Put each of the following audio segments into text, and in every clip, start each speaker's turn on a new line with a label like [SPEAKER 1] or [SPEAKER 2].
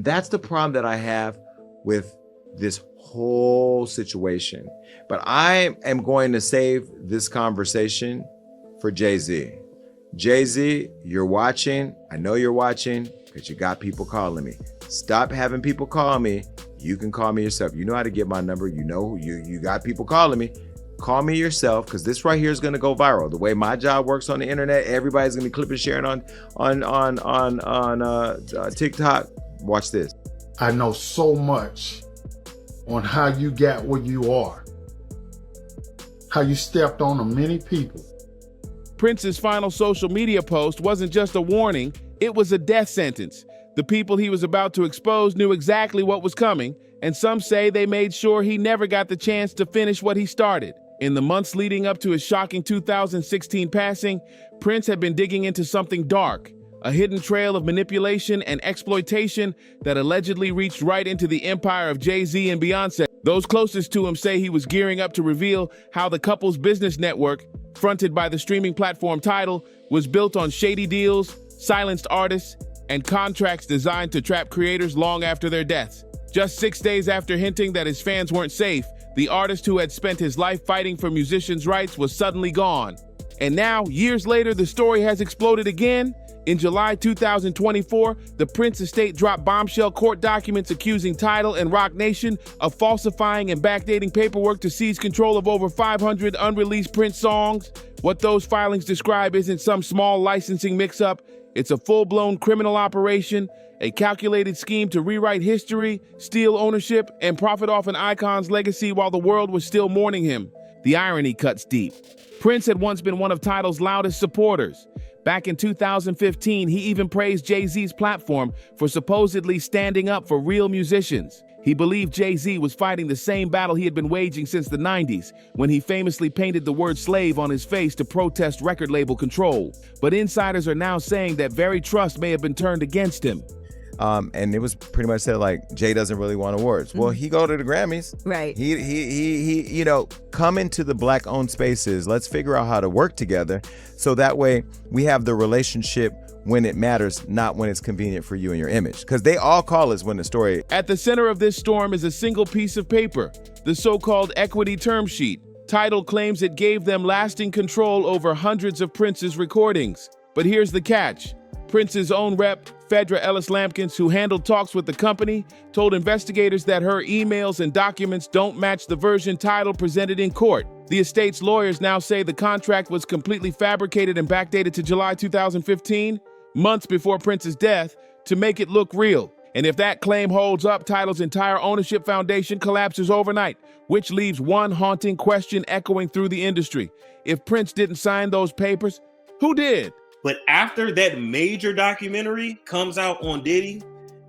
[SPEAKER 1] And that's the problem that I have with this whole situation. But I am going to save this conversation for Jay Z. Jay Z, you're watching. I know you're watching because you got people calling me. Stop having people call me. You can call me yourself. You know how to get my number. You know you got people calling me. Call me yourself, because this right here is going to go viral. The way my job works on the internet, everybody's going to be clipping and sharing on TikTok. Watch this.
[SPEAKER 2] I know so much on how you got where you are, how you stepped on many people.
[SPEAKER 3] Prince's final social media post wasn't just a warning, it was a death sentence. The people he was about to expose knew exactly what was coming, and some say they made sure he never got the chance to finish what he started. In the months leading up to his shocking 2016 passing, Prince had been digging into something dark, a hidden trail of manipulation and exploitation that allegedly reached right into the empire of Jay Z and Beyoncé. Those closest to him say he was gearing up to reveal how the couple's business network, fronted by the streaming platform Tidal, was built on shady deals, silenced artists, and contracts designed to trap creators long after their deaths. Just 6 days after hinting that his fans weren't safe, the artist who had spent his life fighting for musicians' rights was suddenly gone. And now, years later, the story has exploded again. In July 2024, the Prince estate dropped bombshell court documents accusing Tidal and Roc Nation of falsifying and backdating paperwork to seize control of over 500 unreleased Prince songs. What those filings describe isn't some small licensing mix-up. It's a full-blown criminal operation, a calculated scheme to rewrite history, steal ownership, and profit off an icon's legacy while the world was still mourning him. The irony cuts deep. Prince had once been one of Tidal's loudest supporters. Back in 2015, he even praised Jay Z's platform for supposedly standing up for real musicians. He believed Jay Z was fighting the same battle he had been waging since the 90s, when he famously painted the word slave on his face to protest record label control. But insiders are now saying that very trust may have been turned against him.
[SPEAKER 1] And it was pretty much said like, Jay doesn't really want awards. Well, he go to the Grammys.
[SPEAKER 4] Right.
[SPEAKER 1] He you know, come into the Black-owned spaces. Let's figure out how to work together, so that way we have the relationship when it matters, not when it's convenient for you and your image. Because they all call us when the story.
[SPEAKER 3] At the center of this storm is a single piece of paper, the so-called equity term sheet. Tidal claims it gave them lasting control over hundreds of Prince's recordings. But here's the catch. Prince's own rep, Phaedra Ellis-Lampkins, who handled talks with the company, told investigators that her emails and documents don't match the version Tidal presented in court. The estate's lawyers now say the contract was completely fabricated and backdated to July 2015, months before Prince's death, to make it look real. And if that claim holds up, Tidal's entire ownership foundation collapses overnight, which leaves one haunting question echoing through the industry. If Prince didn't sign those papers, who did?
[SPEAKER 5] But after that major documentary comes out on Diddy,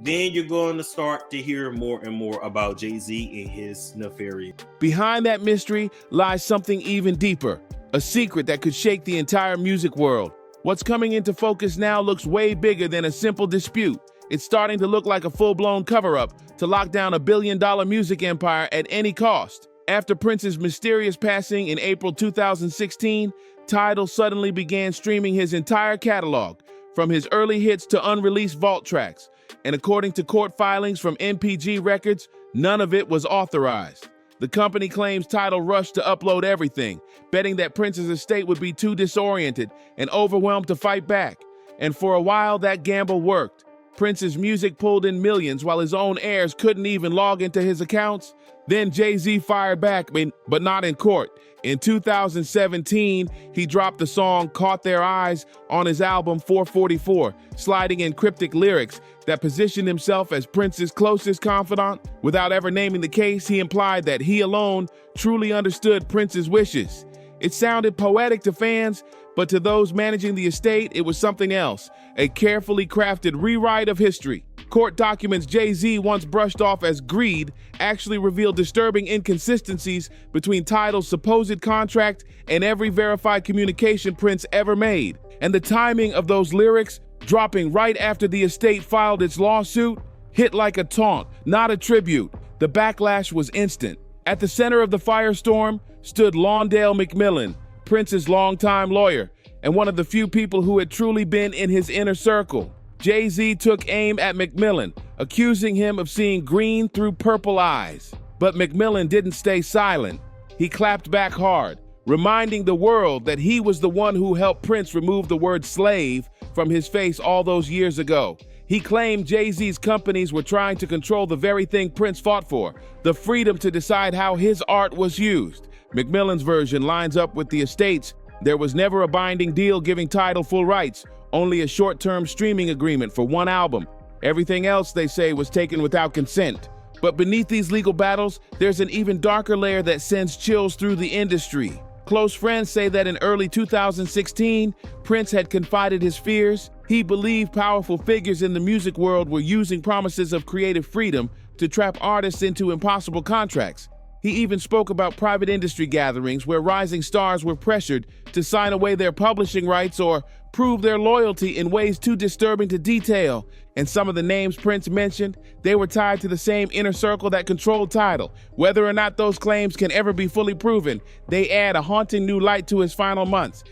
[SPEAKER 5] then you're going to start to hear more and more about Jay Z and his nefarious.
[SPEAKER 3] Behind that mystery lies something even deeper, a secret that could shake the entire music world. What's coming into focus now looks way bigger than a simple dispute. It's starting to look like a full-blown cover-up to lock down $1 billion music empire at any cost. After Prince's mysterious passing in April 2016, Tidal suddenly began streaming his entire catalog, from his early hits to unreleased vault tracks. And according to court filings from NPG Records, none of it was authorized. The company claims Tidal rushed to upload everything, betting that Prince's estate would be too disoriented and overwhelmed to fight back. And for a while, that gamble worked. Prince's music pulled in millions while his own heirs couldn't even log into his accounts. Then Jay Z fired back, but not in court. In 2017, he dropped the song Caught Their Eyes on his album 444, sliding in cryptic lyrics that positioned himself as Prince's closest confidant. Without ever naming the case, he implied that he alone truly understood Prince's wishes. It sounded poetic to fans, but to those managing the estate, it was something else, a carefully crafted rewrite of history. Court documents Jay Z once brushed off as greed actually revealed disturbing inconsistencies between Tidal's supposed contract and every verified communication Prince ever made. And the timing of those lyrics, dropping right after the estate filed its lawsuit, hit like a taunt, not a tribute. The backlash was instant. At the center of the firestorm stood Lawndale McMillan, Prince's longtime lawyer, and one of the few people who had truly been in his inner circle. Jay Z took aim at McMillan, accusing him of seeing green through purple eyes. But Macmillan didn't stay silent. He clapped back hard, reminding the world that he was the one who helped Prince remove the word slave from his face all those years ago. He claimed Jay Z's companies were trying to control the very thing Prince fought for, the freedom to decide how his art was used. Macmillan's version lines up with the estate's. There was never a binding deal giving Tidal full rights, only a short-term streaming agreement for one album. Everything else, they say, was taken without consent. But beneath these legal battles, there's an even darker layer that sends chills through the industry. Close friends say that in early 2016, Prince had confided his fears. He believed powerful figures in the music world were using promises of creative freedom to trap artists into impossible contracts. He even spoke about private industry gatherings where rising stars were pressured to sign away their publishing rights or prove their loyalty in ways too disturbing to detail. And some of the names Prince mentioned, they were tied to the same inner circle that controlled Tidal. Whether or not those claims can ever be fully proven, they add a haunting new light to his final months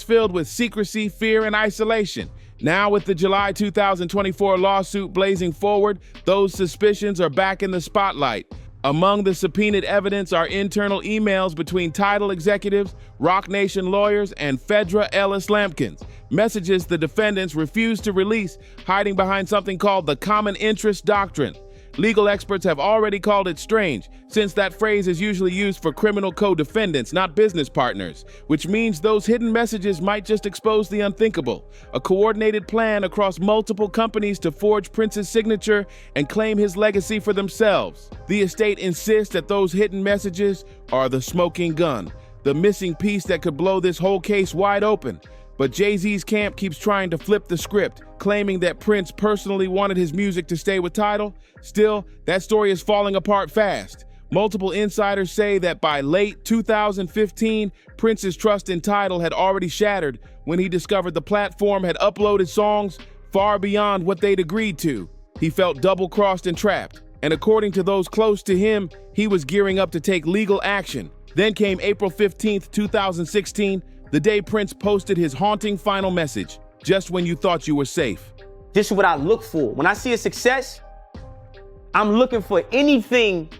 [SPEAKER 3] filled with secrecy, fear, and isolation. Now, with the July 2024 lawsuit blazing forward, those suspicions are back in the spotlight. Among the subpoenaed evidence are internal emails between Tidal executives, Roc Nation lawyers, and Phaedra Ellis Lampkins. Messages the defendants refused to release, hiding behind something called the common interest doctrine. Legal experts have already called it strange, since that phrase is usually used for criminal co-defendants, not business partners, which means those hidden messages might just expose the unthinkable, a coordinated plan across multiple companies to forge Prince's signature and claim his legacy for themselves. The estate insists that those hidden messages are the smoking gun, the missing piece that could blow this whole case wide open. But Jay Z's camp keeps trying to flip the script, claiming that Prince personally wanted his music to stay with Tidal. Still, that story is falling apart fast. Multiple insiders say that by late 2015, Prince's trust in Tidal had already shattered when he discovered the platform had uploaded songs far beyond what they'd agreed to. He felt double-crossed and trapped, and according to those close to him, he was gearing up to take legal action. Then came April 15th, 2016, the day Prince posted his haunting final message, just when you thought you were safe.
[SPEAKER 4] This is what I look for. When I see a success, I'm looking for anything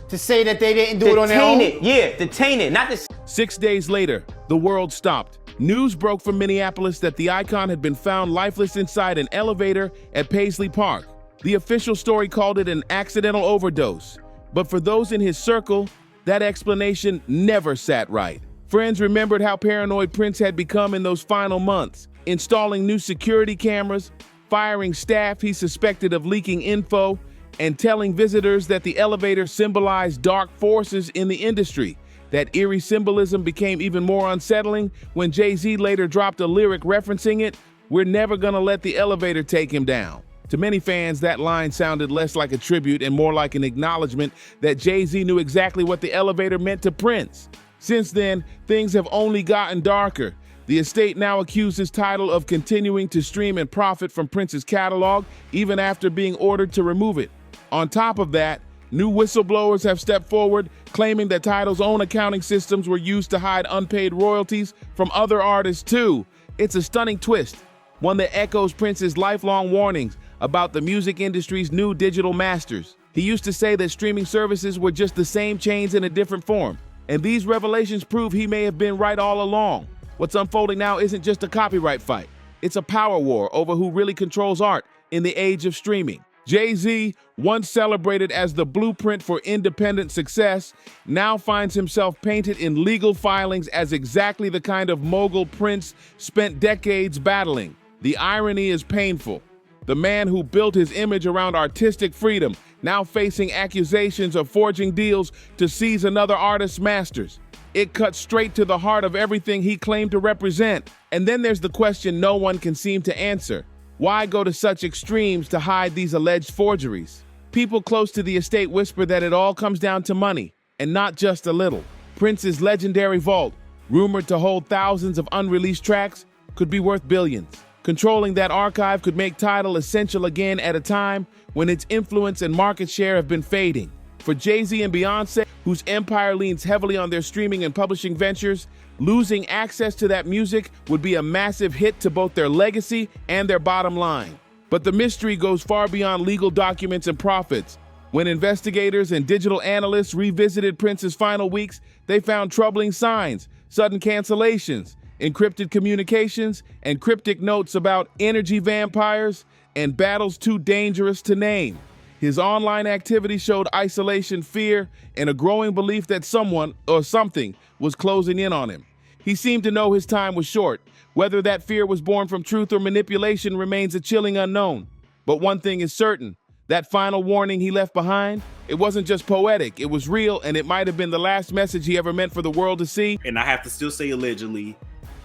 [SPEAKER 6] to say that they didn't do it on their own?
[SPEAKER 4] Detain it, not to...
[SPEAKER 3] 6 days later, the world stopped. News broke from Minneapolis that the icon had been found lifeless inside an elevator at Paisley Park. The official story called it an accidental overdose. But for those in his circle, that explanation never sat right. Friends remembered how paranoid Prince had become in those final months, installing new security cameras, firing staff he suspected of leaking info, and telling visitors that the elevator symbolized dark forces in the industry. That eerie symbolism became even more unsettling when Jay Z later dropped a lyric referencing it, "We're never gonna let the elevator take him down." To many fans, that line sounded less like a tribute and more like an acknowledgement that Jay Z knew exactly what the elevator meant to Prince. Since then, things have only gotten darker. The estate now accuses Tidal of continuing to stream and profit from Prince's catalog, even after being ordered to remove it. On top of that, new whistleblowers have stepped forward, claiming that Tidal's own accounting systems were used to hide unpaid royalties from other artists too. It's a stunning twist, one that echoes Prince's lifelong warnings about the music industry's new digital masters. He used to say that streaming services were just the same chains in a different form. And these revelations prove he may have been right all along. What's unfolding now isn't just a copyright fight. It's a power war over who really controls art in the age of streaming. Jay Z, once celebrated as the blueprint for independent success, now finds himself painted in legal filings as exactly the kind of mogul Prince spent decades battling. The irony is painful. The man who built his image around artistic freedom, now facing accusations of forging deals to seize another artist's masters. It cuts straight to the heart of everything he claimed to represent. And then there's the question no one can seem to answer. Why go to such extremes to hide these alleged forgeries? People close to the estate whisper that it all comes down to money, and not just a little. Prince's legendary vault, rumored to hold thousands of unreleased tracks, could be worth billions. Controlling that archive could make Tidal essential again at a time when its influence and market share have been fading. For Jay Z and Beyoncé, whose empire leans heavily on their streaming and publishing ventures, losing access to that music would be a massive hit to both their legacy and their bottom line. But the mystery goes far beyond legal documents and profits. When investigators and digital analysts revisited Prince's final weeks, they found troubling signs, sudden cancellations, encrypted communications, and cryptic notes about energy vampires and battles too dangerous to name. His online activity showed isolation, fear, and a growing belief that someone or something was closing in on him. He seemed to know his time was short. Whether that fear was born from truth or manipulation remains a chilling unknown. But one thing is certain, that final warning he left behind, it wasn't just poetic, it was real, and it might have been the last message he ever meant for the world to see.
[SPEAKER 5] And I have to still say allegedly,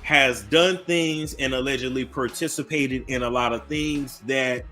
[SPEAKER 5] has done things and allegedly participated in a lot of things that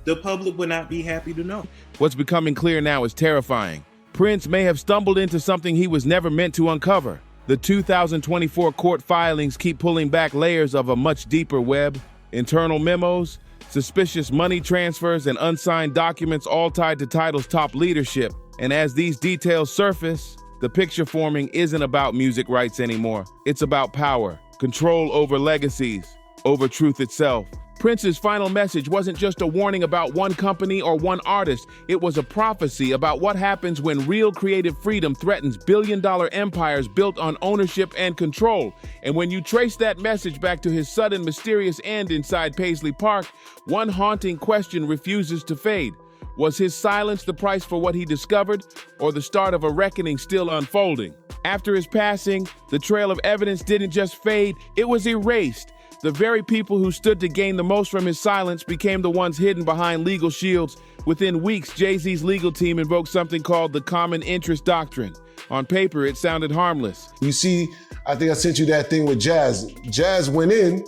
[SPEAKER 5] the public would not be happy to know.
[SPEAKER 3] What's becoming clear now is terrifying. Prince may have stumbled into something he was never meant to uncover. The 2024 court filings keep pulling back layers of a much deeper web. Internal memos, suspicious money transfers, and unsigned documents all tied to Tidal's top leadership. And as these details surface, the picture forming isn't about music rights anymore. It's about power, control over legacies, over truth itself. Prince's final message wasn't just a warning about one company or one artist. It was a prophecy about what happens when real creative freedom threatens billion-dollar empires built on ownership and control. And when you trace that message back to his sudden mysterious end inside Paisley Park, one haunting question refuses to fade. Was his silence the price for what he discovered, or the start of a reckoning still unfolding? After his passing, the trail of evidence didn't just fade, it was erased. The very people who stood to gain the most from his silence became the ones hidden behind legal shields. Within weeks, Jay Z's legal team invoked something called the common interest doctrine. On paper, it sounded harmless.
[SPEAKER 7] You see, I think I sent you that thing with Jazz. Jazz went in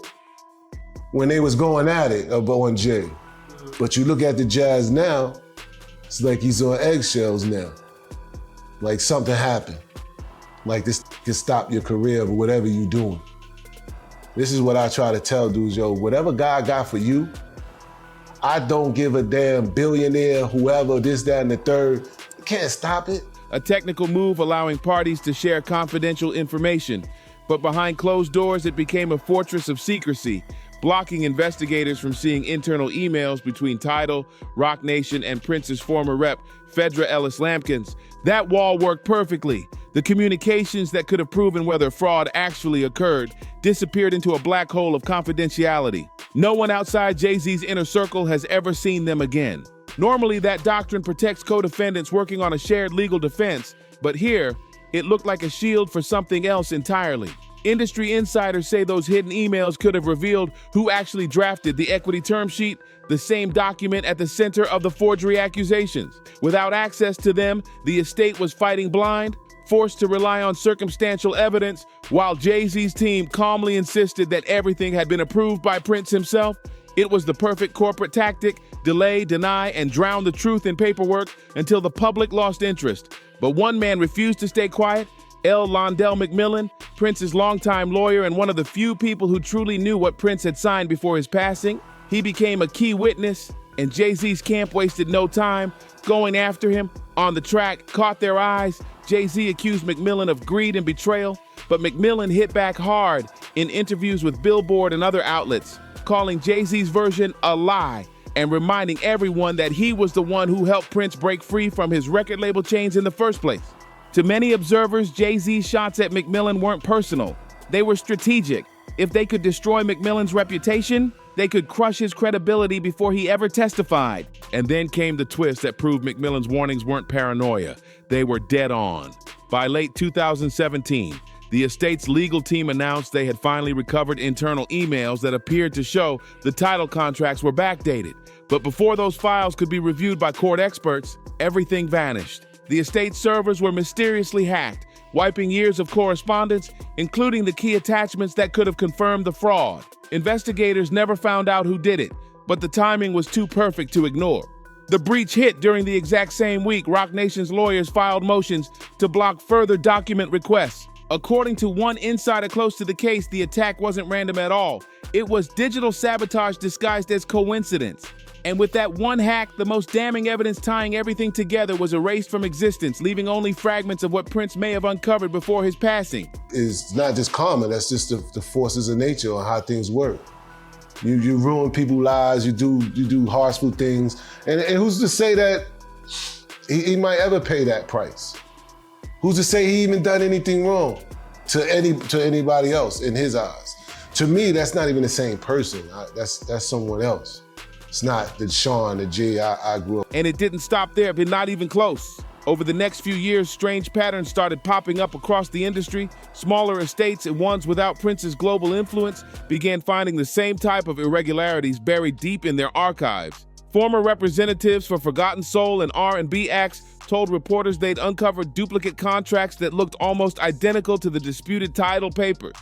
[SPEAKER 7] when they was going at it on Jay. But you look at the Jazz now, it's like he's on eggshells now. Like something happened. Like this can stop your career or whatever you're doing. This is what I try to tell dudes, yo, whatever God got for you, I don't give a damn billionaire, whoever, this, that, and the third. You can't stop it.
[SPEAKER 3] A technical move allowing parties to share confidential information. But behind closed doors, it became a fortress of secrecy, blocking investigators from seeing internal emails between Tidal, Roc Nation, and Prince's former rep, Phaedra Ellis Lampkins. That wall worked perfectly. The communications that could have proven whether fraud actually occurred disappeared into a black hole of confidentiality. No one outside Jay Z's inner circle has ever seen them again. Normally, that doctrine protects co-defendants working on a shared legal defense, but here, it looked like a shield for something else entirely. Industry insiders say those hidden emails could have revealed who actually drafted the equity term sheet, the same document at the center of the forgery accusations. Without access to them, the estate was fighting blind, forced to rely on circumstantial evidence, while Jay Z's team calmly insisted that everything had been approved by Prince himself. It was the perfect corporate tactic: delay, deny, and drown the truth in paperwork until the public lost interest. But one man refused to stay quiet. L. Londell McMillan, Prince's longtime lawyer and one of the few people who truly knew what Prince had signed before his passing. He became a key witness, and Jay Z's camp wasted no time going after him. On the track, caught their eyes. Jay Z accused McMillan of greed and betrayal, but McMillan hit back hard in interviews with Billboard and other outlets, calling Jay Z's version a lie and reminding everyone that he was the one who helped Prince break free from his record label chains in the first place. To many observers, Jay Z's shots at McMillan weren't personal. They were strategic. If they could destroy McMillan's reputation, they could crush his credibility before he ever testified. And then came the twist that proved McMillan's warnings weren't paranoia. They were dead on. By late 2017, the estate's legal team announced they had finally recovered internal emails that appeared to show the title contracts were backdated. But before those files could be reviewed by court experts, everything vanished. The estate's servers were mysteriously hacked, wiping years of correspondence, including the key attachments that could have confirmed the fraud. Investigators never found out who did it, but the timing was too perfect to ignore. The breach hit during the exact same week Roc Nation's lawyers filed motions to block further document requests. According to one insider close to the case, the attack wasn't random at all. It was digital sabotage disguised as coincidence. And with that one hack, the most damning evidence tying everything together was erased from existence, leaving only fragments of what Prince may have uncovered before his passing.
[SPEAKER 7] It's not just karma, that's just the forces of nature or how things work. You ruin people's lives. You do harmful things. And who's to say that he might ever pay that price? Who's to say he even done anything wrong to anybody else in his eyes? To me, that's not even the same person. That's someone else. It's not the Sean, the Jay I grew up.
[SPEAKER 3] And it didn't stop there, but not even close. Over the next few years, strange patterns started popping up across the industry. Smaller estates and ones without Prince's global influence began finding the same type of irregularities buried deep in their archives. Former representatives for Forgotten Soul and R&B acts told reporters they'd uncovered duplicate contracts that looked almost identical to the disputed title papers.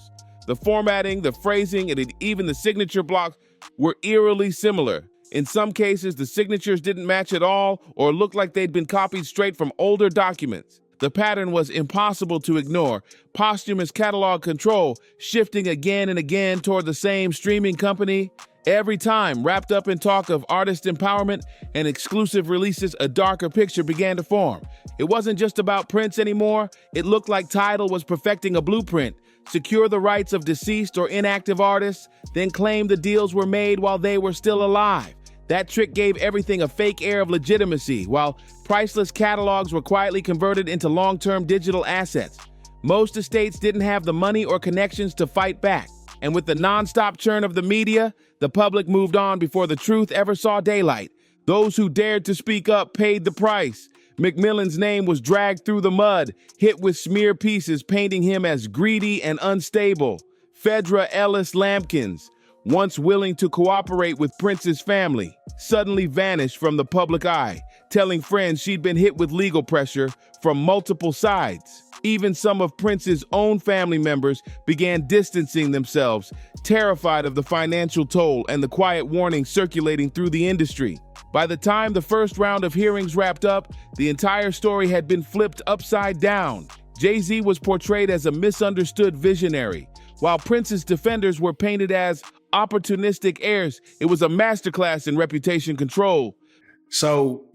[SPEAKER 3] The formatting, the phrasing, and even the signature blocks were eerily similar. In some cases, the signatures didn't match at all or looked like they'd been copied straight from older documents. The pattern was impossible to ignore. Posthumous catalog control shifting again and again toward the same streaming company. Every time, wrapped up in talk of artist empowerment and exclusive releases, a darker picture began to form. It wasn't just about Prince anymore. It looked like Tidal was perfecting a blueprint. Secure the rights of deceased or inactive artists, then claim the deals were made while they were still alive. That trick gave everything a fake air of legitimacy, while priceless catalogs were quietly converted into long-term digital assets. Most estates didn't have the money or connections to fight back. And with the non-stop churn of the media, the public moved on before the truth ever saw daylight. Those who dared to speak up paid the price. Macmillan's name was dragged through the mud, hit with smear pieces painting him as greedy and unstable. Phaedra Ellis Lampkins, once willing to cooperate with Prince's family, suddenly vanished from the public eye, telling friends she'd been hit with legal pressure from multiple sides. Even some of Prince's own family members began distancing themselves, terrified of the financial toll and the quiet warning circulating through the industry. By the time the first round of hearings wrapped up, the entire story had been flipped upside down. Jay Z was portrayed as a misunderstood visionary, while Prince's defenders were painted as opportunistic heirs. It was a masterclass in reputation control.
[SPEAKER 8] So,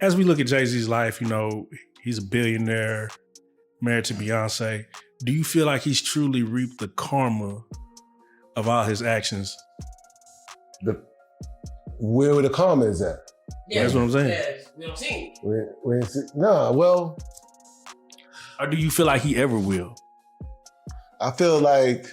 [SPEAKER 8] as we look at Jay Z's life, he's a billionaire, married to Beyonce. Do you feel like he's truly reaped the karma of all his actions?
[SPEAKER 7] Where the karma is at?
[SPEAKER 8] Yeah, that's what I'm saying.
[SPEAKER 6] Yeah, we don't see it.
[SPEAKER 7] Well.
[SPEAKER 8] Or do you feel like he ever will?
[SPEAKER 7] I feel like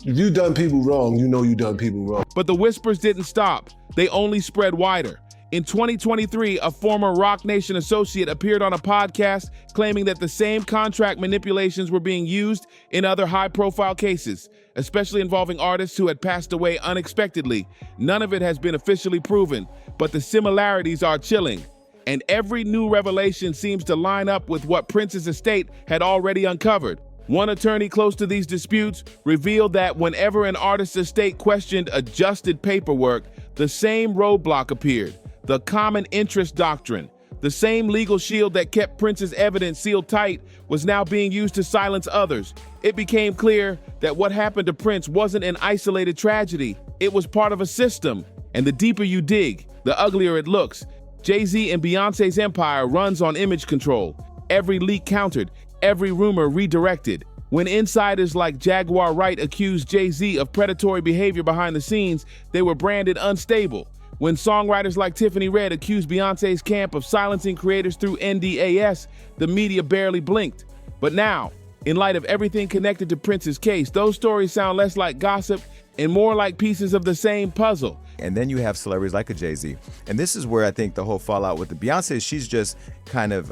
[SPEAKER 7] if you done people wrong, you done people wrong.
[SPEAKER 3] But the whispers didn't stop. They only spread wider. In 2023, a former Roc Nation associate appeared on a podcast claiming that the same contract manipulations were being used in other high-profile cases, especially involving artists who had passed away unexpectedly. None of it has been officially proven, but the similarities are chilling. And every new revelation seems to line up with what Prince's estate had already uncovered. One attorney close to these disputes revealed that whenever an artist's estate questioned adjusted paperwork, the same roadblock appeared. The common interest doctrine, the same legal shield that kept Prince's evidence sealed tight, was now being used to silence others. It became clear that what happened to Prince wasn't an isolated tragedy. It was part of a system. And the deeper you dig, the uglier it looks. Jay Z and Beyonce's empire runs on image control. Every leak countered, every rumor redirected. When insiders like Jaguar Wright accused Jay Z of predatory behavior behind the scenes, they were branded unstable. When songwriters like Tiffany Red accused Beyonce's camp of silencing creators through NDAS, the media barely blinked. But now, in light of everything connected to Prince's case, those stories sound less like gossip and more like pieces of the same puzzle.
[SPEAKER 1] And then you have celebrities like a Jay Z. And this is where I think the whole fallout with the Beyonce, she's just kind of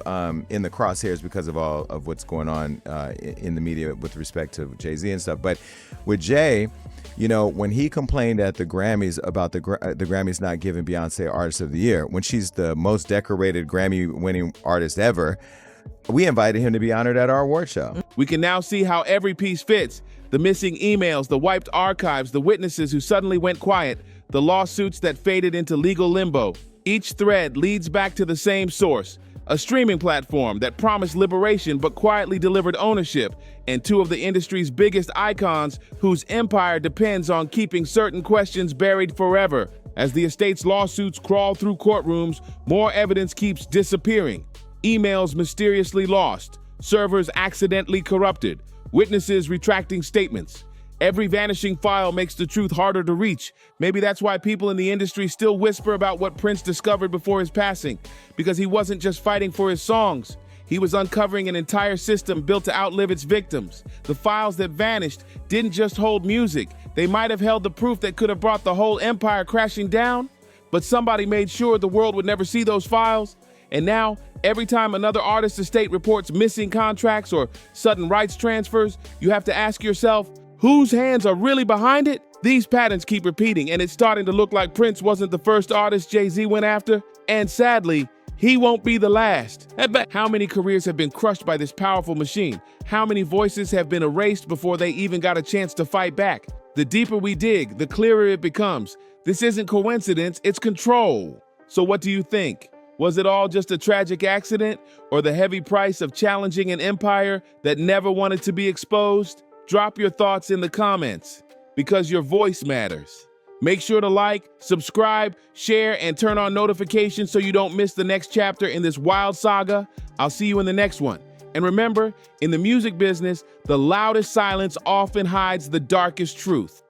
[SPEAKER 1] in the crosshairs because of all of what's going on in the media with respect to Jay Z and stuff. But with Jay, when he complained at the Grammys about the Grammys not giving Beyonce Artist of the Year, when she's the most decorated Grammy-winning artist ever, we invited him to be honored at our award show.
[SPEAKER 3] We can now see how every piece fits. The missing emails, the wiped archives, the witnesses who suddenly went quiet, the lawsuits that faded into legal limbo. Each thread leads back to the same source, a streaming platform that promised liberation but quietly delivered ownership, and two of the industry's biggest icons whose empire depends on keeping certain questions buried forever. As the estate's lawsuits crawl through courtrooms, more evidence keeps disappearing. Emails mysteriously lost, servers accidentally corrupted, Witnesses retracting statements. Every vanishing file makes the truth harder to reach. Maybe that's why people in the industry still whisper about what Prince discovered before his passing, because he wasn't just fighting for his songs. He was uncovering an entire system built to outlive its victims. The files that vanished didn't just hold music. They might have held the proof that could have brought the whole empire crashing down, but somebody made sure the world would never see those files. And now, every time another artist's estate reports missing contracts or sudden rights transfers, you have to ask yourself, whose hands are really behind it? These patterns keep repeating, and it's starting to look like Prince wasn't the first artist Jay Z went after, and sadly, he won't be the last. How many careers have been crushed by this powerful machine? How many voices have been erased before they even got a chance to fight back? The deeper we dig, the clearer it becomes. This isn't coincidence, it's control. So what do you think? Was it all just a tragic accident, or the heavy price of challenging an empire that never wanted to be exposed? Drop your thoughts in the comments, because your voice matters. Make sure to like, subscribe, share, and turn on notifications so you don't miss the next chapter in this wild saga. I'll see you in the next one. And remember, in the music business, the loudest silence often hides the darkest truth.